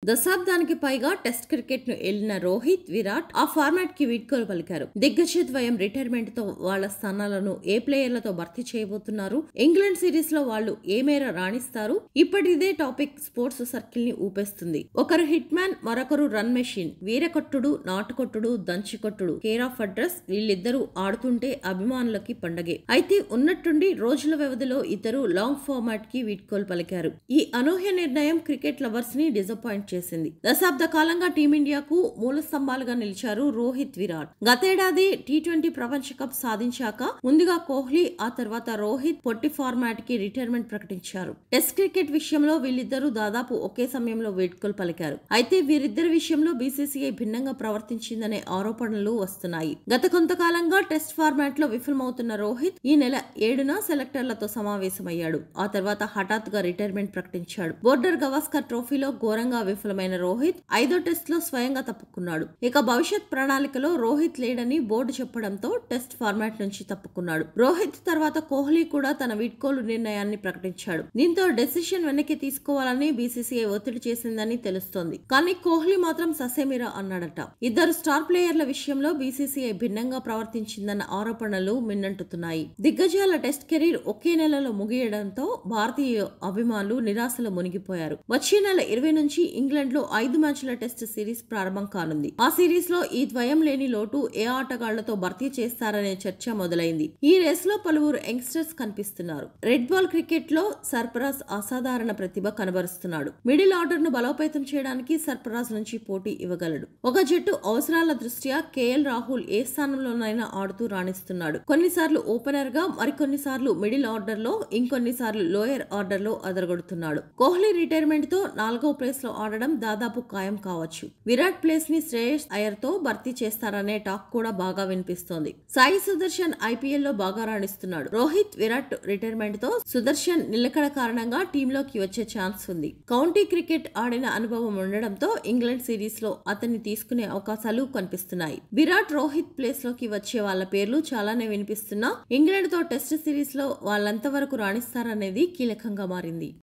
దశాబ్దానికి పైగా test cricket ను ఏలిన రోహిత్, విరాట్ ఆ ఫార్మాట్ కి వీడ్కోలు పలికారు. దిగ్గజ ద్వయం రిటైర్మెంట్ తో వాళ్ల స్థానాలను ఏ ప్లేయర్లతో భర్తీ చేయబోతున్నారు, ఇంగ్లాండ్ సిరీస్ లో వాళ్లు ఏ మేర రాణిస్తారు, ఇప్పటిదే టాపిక్ స్పోర్ట్స్ సర్కిల్ ని ఊపేస్తుంది. ఒకరు హిట్ మ్యాన్, మరొకరు రన్ మెషిన్. వీరకొట్టుడు, నాటుకొట్టుడు, దంచికొట్టుడు, కేర్ ఆఫ్ అడ్రస్. వీళ్ళిద్దరూ ఆడుతుంటే అభిమానులకి పండగే. అయితే ఉన్నట్టుండి రోజుల వ్యవధిలో ఇద్దరు లాంగ్ ఫార్మాట్ కి వీడ్కోలు పలికారు. ఈ అనూహ్య నిర్ణయం క్రికెట్ లవర్స్ ని డిసప్పాయింట్ చేసింది. దశాబ్ద కాలంగా టీమిండియాకు మూల స్తంభాలుగా నిలిచారు రోహిత్, విరాట్. గతేడాది టీ20 ప్రపంచ కప్ సాధించాక ముందుగా కోహ్లీ, ఆ తర్వాత రోహిత్ పొట్టి ఫార్మాట్ కి రిటైర్మెంట్ ప్రకటించారు. టెస్ట్ క్రికెట్ విషయంలో వీళ్ళిద్దరూ దాదాపు ఒకే సమయంలో వేడుకలు పలికారు. అయితే వీరిద్దరి విషయంలో బీసీసీఐ భిన్నంగా ప్రవర్తించిందనే ఆరోపణలు వస్తున్నాయి. గత కొంతకాలంగా టెస్ట్ ఫార్మాట్ లో విఫలమవుతున్న రోహిత్ ఈ నెల 7న సెలెక్టర్లతో సమావేశమయ్యాడు. ఆ తర్వాత హఠాత్తుగా రిటైర్మెంట్ ప్రకటించాడు. బోర్డర్ గవాస్కర్ ట్రోఫీలో ఘోరంగా విఫలమైన రోహిత్ 5వ టెస్ట్ లో స్వయంగా తప్పుకున్నాడు. ఇక భవిష్యత్ ప్రణాళికలో రోహిత్ లేడని బోర్డు చెప్పడంతో టెస్ట్ ఫార్మాట్ నుంచి తప్పుకున్నాడు. రోహిత్ తర్వాత కోహ్లీ కూడా తన వీడ్కోలు నిర్ణయాన్ని ప్రకటించాడు. దీంతో డెసిషన్ వెనక్కి తీసుకోవాలని బీసీసీఐ ఒత్తిడి చేసిందని తెలుస్తోంది. కానీ కోహ్లీ మాత్రం ససేమిరా అన్నాడట. ఇద్దరు స్టార్ ప్లేయర్ల విషయంలో బీసీసీఐ భిన్నంగా ప్రవర్తించిందన్న ఆరోపణలు మిన్నంటున్నాయి. దిగ్గజాల టెస్ట్ కెరీర్ ఒకే నెలలో ముగియడంతో భారతీయ అభిమానులు నిరాశలో మునిగిపోయారు. వచ్చే నెల 20 నుంచి ఇంగ్లాండ్ లో 5 మ్యాచ్ల టెస్ట్ సిరీస్ ప్రారంభం కానుంది. ఆ సిరీస్ లో ఈ ద్వయం లేని లోటు ఏ ఆటగాళ్లతో భర్తీ చేస్తారనే చర్చ మొదలైంది. ఈ రేస్ లో పలువురు యంగ్స్టర్స్ కనిపిస్తున్నారు. రెడ్ బాల్ క్రికెట్ లో సర్ఫరాజ్ అసాధారణ ప్రతిభ కనబరుస్తున్నాడు. మిడిల్ ఆర్డర్ ను బలోపేతం చేయడానికి సర్ఫరాజ్ నుంచి పోటీ ఇవ్వగలడు. ఒక జట్టు అవసరాల దృష్ట్యా కేఎల్ రాహుల్ ఏ స్థానంలోనైనా ఆడుతూ రాణిస్తున్నాడు. కొన్నిసార్లు ఓపెనర్ గా, మరికొన్నిసార్లు మిడిల్ ఆర్డర్ లో, ఇంకొన్నిసార్లు లోయర్ ఆర్డర్ లో అదరగొడుతున్నాడు. కోహ్లీ రిటైర్మెంట్ తో 4వ ప్లేస్ లో ఆడడం దాదాపు ఖాయం కావచ్చు. విరాట్ ప్లేస్ ని శ్రేయస్ అయ్యర్ తో భర్తీ చేస్తారనే టాక్ కూడా బాగా వినిపిస్తోంది. సాయి సుదర్శన్ ఐపీఎల్ లో బాగా రాణిస్తున్నాడు. రోహిత్, విరాట్ రిటైర్మెంట్ తో సుదర్శన్ నిలకడ కారణంగా టీంలోకి వచ్చే ఛాన్స్ ఉంది. కౌంటీ క్రికెట్ ఆడిన అనుభవం ఉండడంతో ఇంగ్లాండ్ సిరీస్ లో అతన్ని తీసుకునే అవకాశాలు కనిపిస్తున్నాయి. విరాట్, రోహిత్ ప్లేస్ లోకి వచ్చే వాళ్ళ పేర్లు చాలానే వినిపిస్తున్నా ఇంగ్లాండ్ తో టెస్ట్ సిరీస్ లో వాళ్ళంతవరకు రాణిస్తారనేది కీలకంగా మారింది.